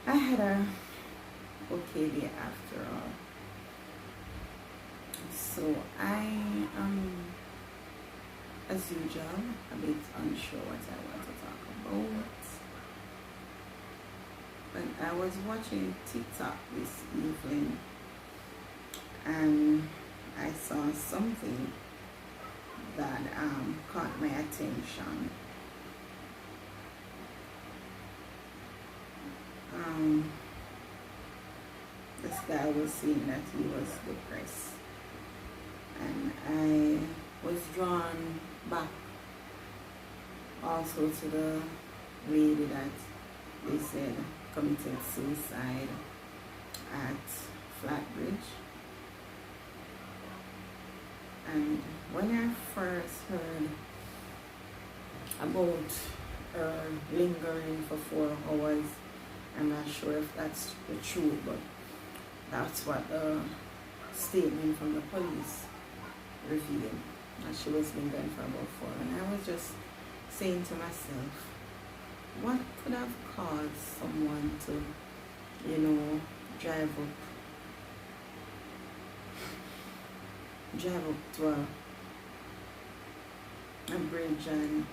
I had a okay day after all. So I am, as usual, a bit unsure what I want to talk about. But I was watching TikTok this evening and I saw something that caught my attention. Um, this guy was saying that he was depressed, and I was drawn back also to the lady that they said committed suicide at Flatbridge. And when I first heard about her lingering for 4 hours, I'm not sure if that's the truth, but that's what the statement from the police revealed. That she was lingering for about 4 hours. And I was just saying to myself, what could have caused someone to, drive up to a bridge and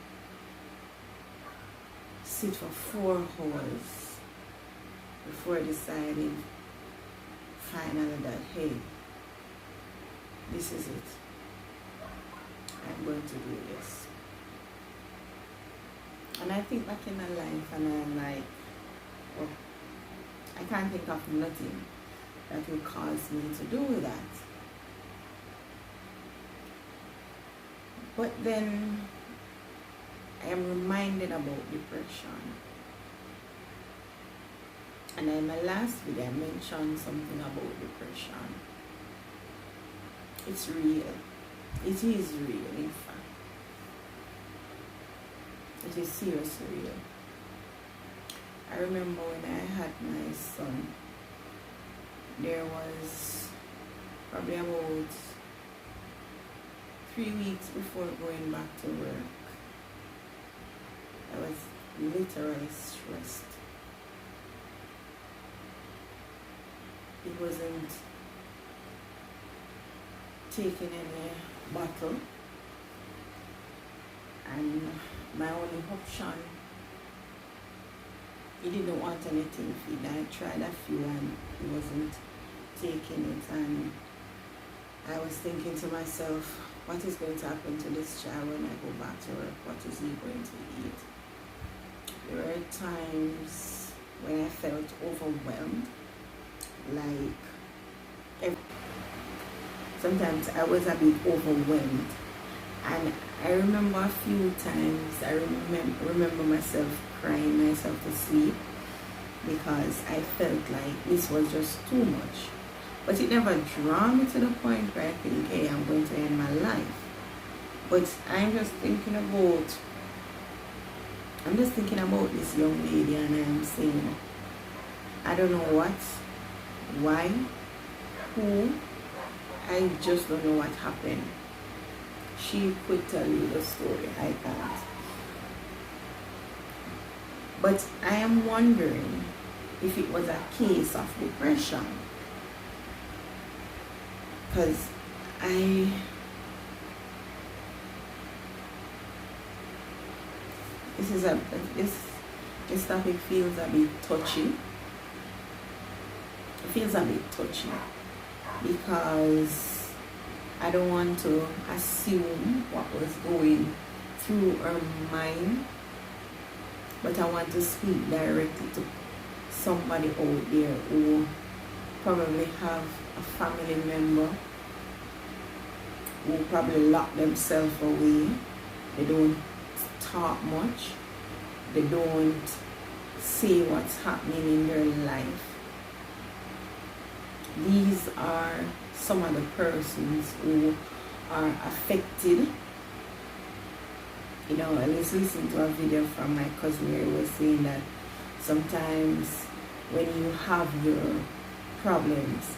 sit for 4 hours before deciding finally that, hey, this is it. I'm going to do this. And I think back in my life and I'm like, well, I can't think of nothing that will cause me to do that. But then I am reminded about depression. And in my last video I mentioned something about depression. It's real. It is real, in fact. It is seriously real. I remember when I had my son, there was probably about 3 weeks before going back to work. I was literally stressed. It wasn't taking any bottle, and my only option, he didn't want anything feed. I tried a few and he wasn't taking it, and I was thinking to myself, what is going to happen to this child when I go back to work? What is he going to eat? There were times when I felt overwhelmed, like sometimes I was a bit overwhelmed. And I remember a few times, I remember myself crying myself to sleep because I felt like this was just too much. But it never drew me to the point where I think, hey, I'm going to end my life. But I'm just thinking about this young lady, and I'm saying, I don't know what, why, who, I just don't know what happened. She could tell you the story, I can't. But I am wondering if it was a case of depression. Because this topic feels a bit touchy. It feels a bit touchy because I don't want to assume what was going through her mind, but I want to speak directly to somebody out there who probably have a family member who probably lock themselves away. They don't talk much. They don't say what's happening in their life. These are some of the persons who are affected. I was listening to a video from my cousin where he was saying that sometimes when you have your problems,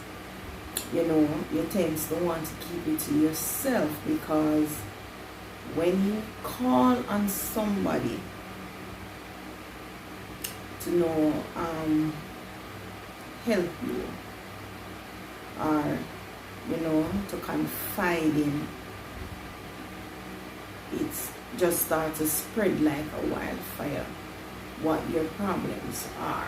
you tend to want to keep it to yourself, because when you call on somebody to know help you, or to confide in, it's just start to spread like a wildfire what your problems are.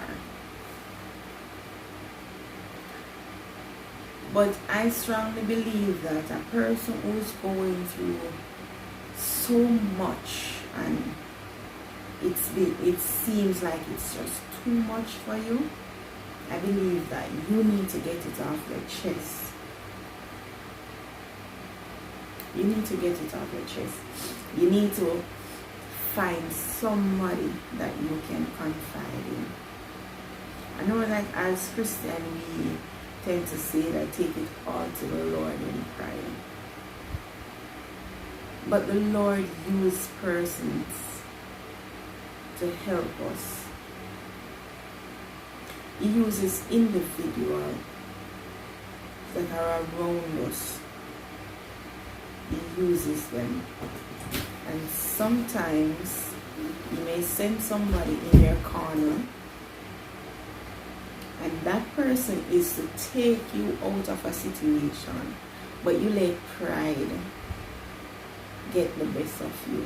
But I strongly believe that a person who's going through so much and it seems like it's just too much for you, I believe that you need to get it off your chest. You need to get it off your chest. You need to find somebody that you can confide in. I know that as Christians we tend to say that take it all to the Lord in prayer. But the Lord uses persons to help us. He uses individuals that are around us. He uses them. And sometimes He may send somebody in your corner, and that person is to take you out of a situation, but you let pride get the best of you.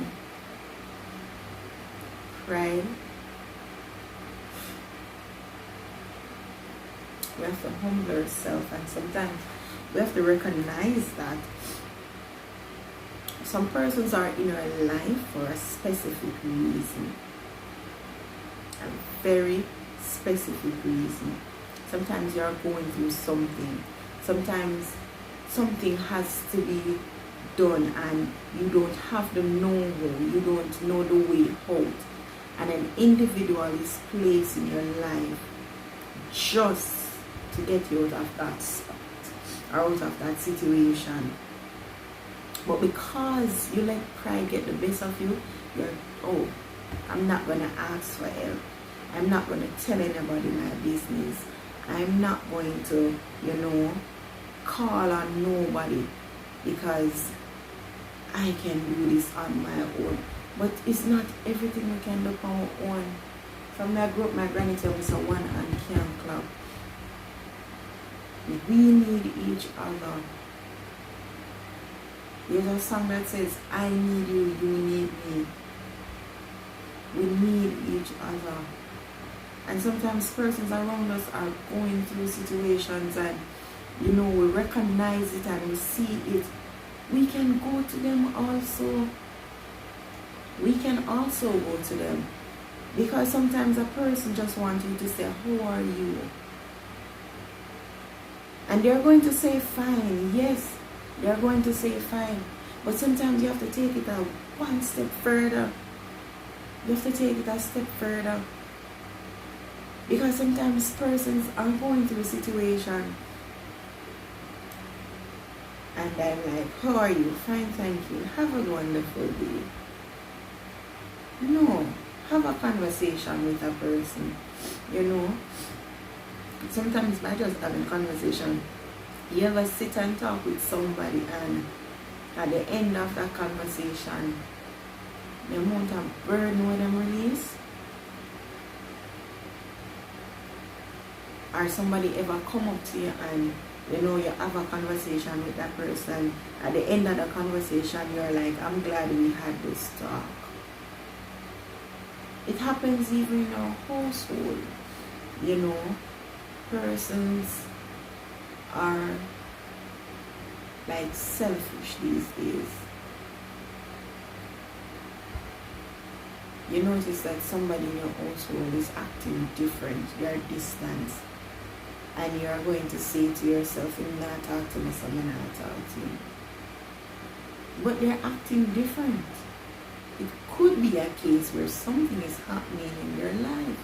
Pride. We have to humble ourselves, and sometimes we have to recognize that some persons are in our life for a specific reason. A very specific reason. Sometimes you are going through something. Sometimes something has to be done and you don't have the know-how. You don't know the way out. And an individual is placed in your life just to get you out of that spot or out of that situation. But because you let pride get the best of you, you're, I'm not going to ask for help. I'm not going to tell anybody my business. I'm not going to, call on nobody because I can do this on my own. But it's not everything we can do on our own. From my group, my granny told me, so one hand can't clap. We need each other. There's a song that says, I need you, you need me. We need each other. And sometimes persons around us are going through situations and, we recognize it and we see it. We can go to them also. We can also go to them. Because sometimes a person just wants you to say, how are you? And they're going to say, fine. Yes, they're going to say, fine. But sometimes you have to take it one step further. You have to take it a step further. Because sometimes persons are going through a situation. And I'm like, how are you? Fine, thank you. Have a wonderful day. No, have a conversation with a person. Sometimes by just having conversation, you ever sit and talk with somebody and at the end of that conversation, the amount of burden when them release? Or somebody ever come up to you and you have a conversation with that person. At the end of the conversation, you're like, I'm glad we had this talk. It happens even in our household. Persons are like selfish these days. You notice that somebody in your household is acting different. You're distant. And you're going to say to yourself, you not talk to me, so I'm not talk to you. But they're acting different. It could be a case where something is happening in your life.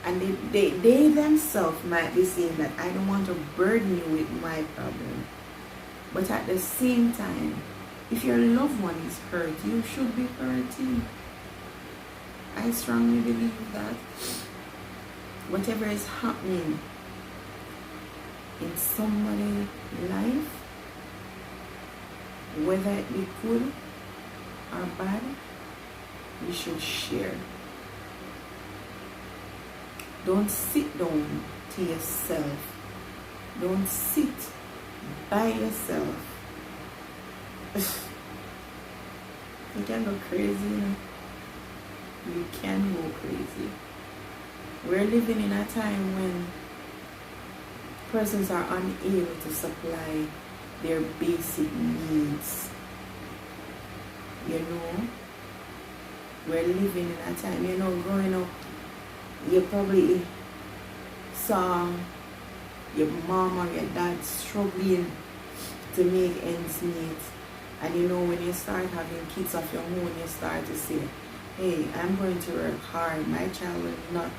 And they themselves might be saying that I don't want to burden you with my problem. But at the same time, if your loved one is hurt, you should be hurting. I strongly believe that whatever is happening in somebody's life, whether it be good or bad, we should share. Don't sit down to yourself. Don't sit by yourself. You can go crazy, you know. You can go crazy. We're living in a time when persons are unable to supply their basic needs. You know, we're living in a time, you know, growing up, you probably saw your mom or your dad struggling to make ends meet. And you know, when you start having kids of your own, you start to say, hey, I'm going to work hard. My child will not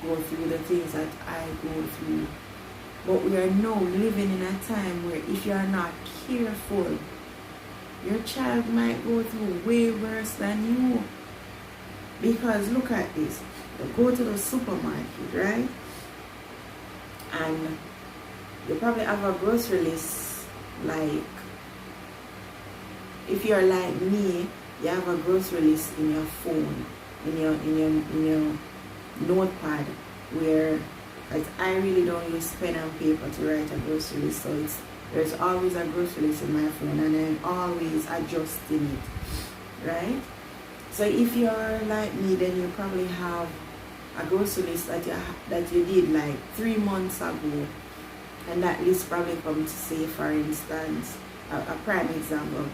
go through the things that I go through. But we are now living in a time where if you are not careful, your child might go through way worse than you. Because look at this. You go to the supermarket, right? And you probably have a grocery list. Like, if you're like me, you have a grocery list in your phone, in your notepad, where I really don't use pen and paper to write a grocery list, so there's always a grocery list in my phone, and I'm always adjusting it, right? So if you're like me, then you probably have a grocery list that you did like 3 months ago, and that list probably comes to say, for instance, a prime example,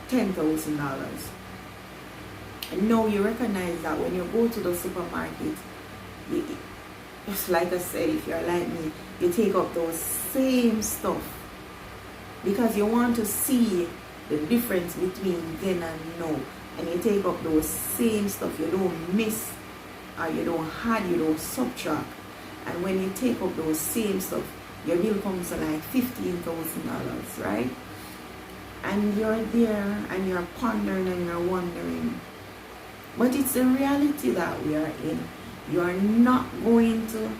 $10,000. And now you recognize that when you go to the supermarket, just like I said, if you're like me, you take up those same stuff because you want to see the difference between then and now, and you take up those same stuff. You don't miss, or you don't add, you don't subtract. And when you take up those same stuff, your bill comes to like $15,000, right? And you're there and you're pondering and you're wondering, but it's the reality that we are in. You're not going to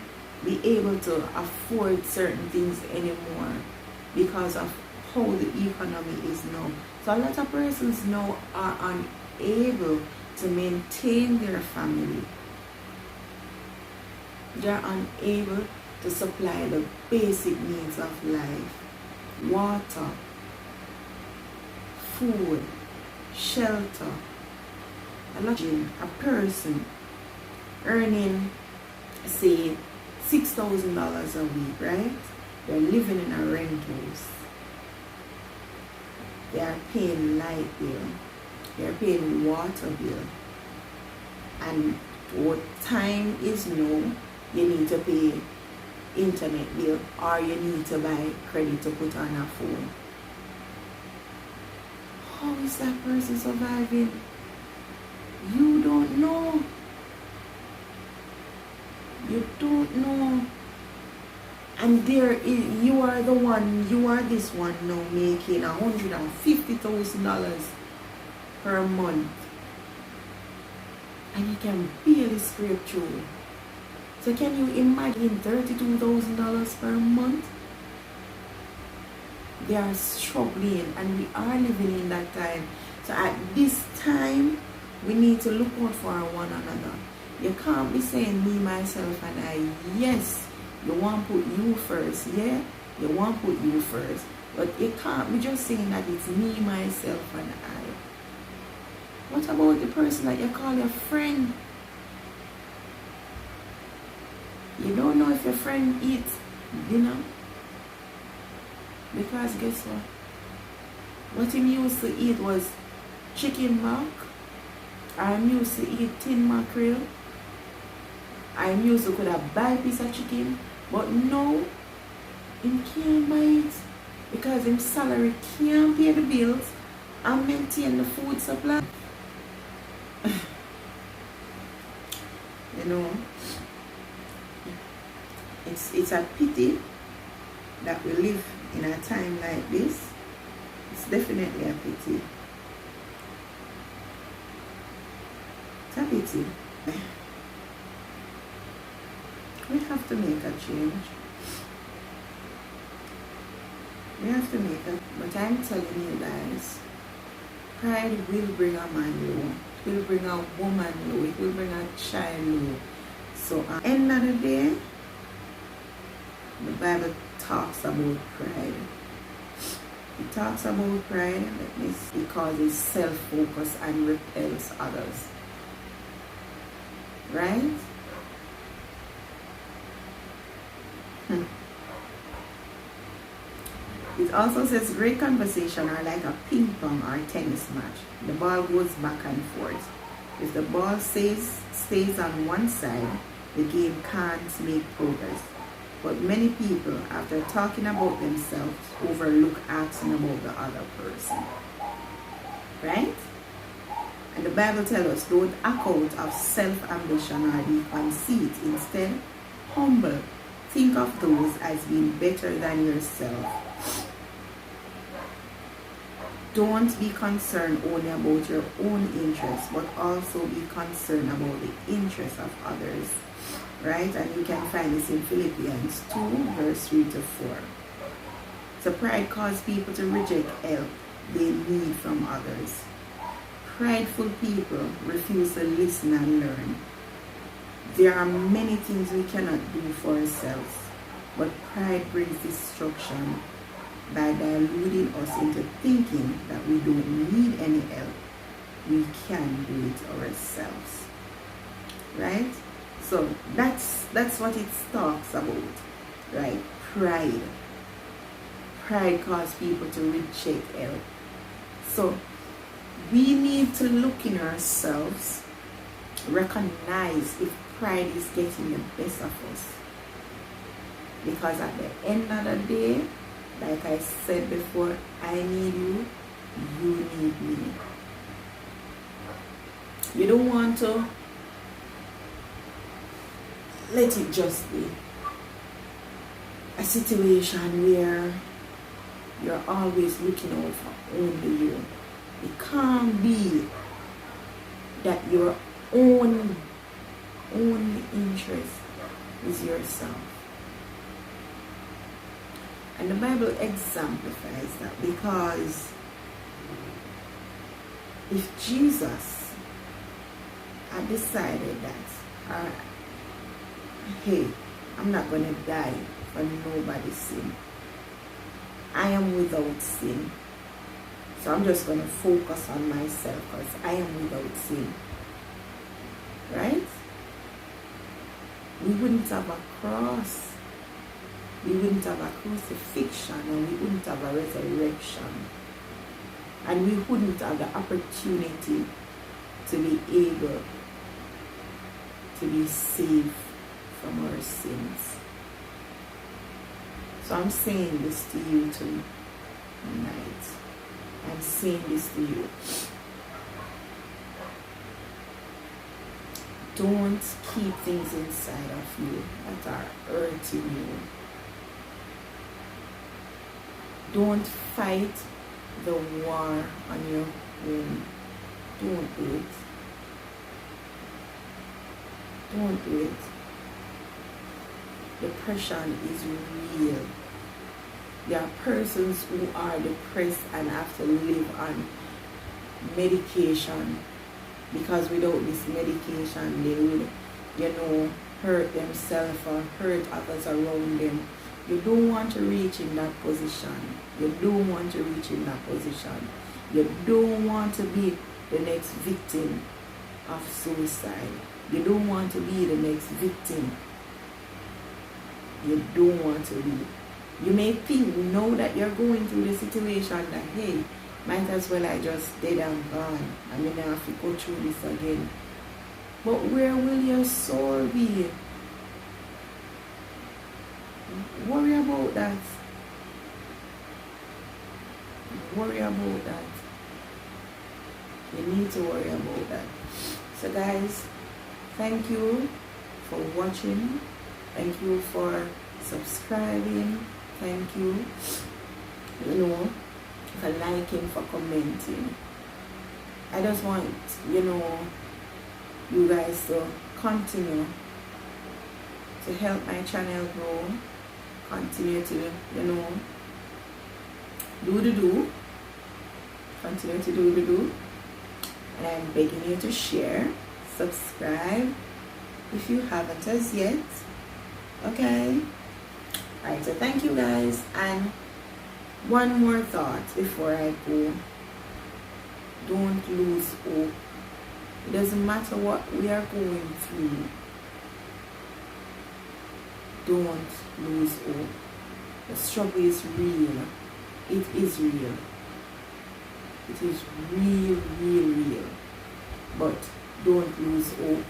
be able to afford certain things anymore because of how the economy is now. So a lot of persons now are unable to maintain their family. They're unable to supply the basic needs of life: water, food, shelter. Imagine a person earning, say, $6,000 a week, right? They're living in a rent house. They are paying light bill. They're paying water bill. And what time is now, you need to pay internet bill, or you need to buy credit to put on a phone. How is that person surviving? You don't know. You don't know. And you are the one, you are this one now making $150,000 per month. And you can barely scrape through. So can you imagine $32,000 per month? They are struggling, and we are living in that time. So at this time, we need to look out for one another. You can't be saying me, myself, and I. Yes, you want to put you first. Yeah, you want to put you first. But you can't be just saying that it's me, myself, and I. What about the person that you call your friend? You don't know if your friend eats dinner. Because guess what? What him used to eat was chicken back. I'm used to eat tin mackerel. I'm used to could have buy a piece of chicken. But no, him can't buy it. Because his salary can't pay the bills and maintain the food supply. You know, it's a pity that we live in a time like this. It's definitely a pity. It's a pity. We have to make a change. We have to make it. But I'm telling you guys, pride will bring a man low. It will bring a woman low. It will bring a child low. So at the end of the day, The Bible talks about pride. It talks about pride because it's self-focused and repels others. Right? It also says great conversation are like a ping pong or tennis match. The ball goes back and forth. If the ball stays on one side, the game can't make progress. But many people, after talking about themselves, overlook asking about the other person. Right? And the Bible tells us, don't act out of self-ambition or be conceit. Instead, humble. Think of those as being better than yourself. Don't be concerned only about your own interests, but also be concerned about the interests of others. Right? And you can find this in Philippians 2, verse 3 to 4. So pride causes people to reject help they need from others. Prideful people refuse to listen and learn. There are many things we cannot do for ourselves, but pride brings destruction by diluting us into thinking that we don't need any help. We can do it ourselves. Right? So that's what it talks about, right? Pride. Pride causes people to reject help. So we need to look in ourselves, recognize if pride is getting the best of us. Because at the end of the day, like I said before, I need you, you need me. You don't want to let it just be a situation where you're always looking out for only you. It can't be that your only interest is yourself. And the Bible exemplifies that, because if Jesus had decided that, hey, I'm not going to die for nobody's sin. I am without sin. So I'm just going to focus on myself because I am without sin. Right? We wouldn't have a cross. We wouldn't have a crucifixion, and we wouldn't have a resurrection. And we wouldn't have the opportunity to be able to be saved from our sins. So I'm saying this to you tonight. I'm saying this to you. Don't keep things inside of you that are hurting you. Don't fight the war on your own. Don't do it. Don't do it. Depression is real. There are persons who are depressed and have to live on medication, because without this medication they would, hurt themselves or hurt others around them. You don't want to reach in that position. You don't want to reach in that position. You don't want to be the next victim of suicide. You don't want to be the next victim. You don't want to be. You may think now that you're going through the situation that, hey, might as well I just dead and gone. I mean, I have to go through this again. But where will your soul be? Worry about that. Worry about that. You need to worry about that. So guys, thank you for watching. Thank you for subscribing. Thank you, for liking, for commenting. I just want, you guys to continue to help my channel grow. Continue to, do the do. Continue to do the do. And I'm begging you to share, subscribe if you haven't as yet. Okay? Alright, so thank you guys. And one more thought before I go. Don't lose hope. It doesn't matter what we are going through. Don't lose hope. The struggle is real. It is real. It is real, real, real. But don't lose hope.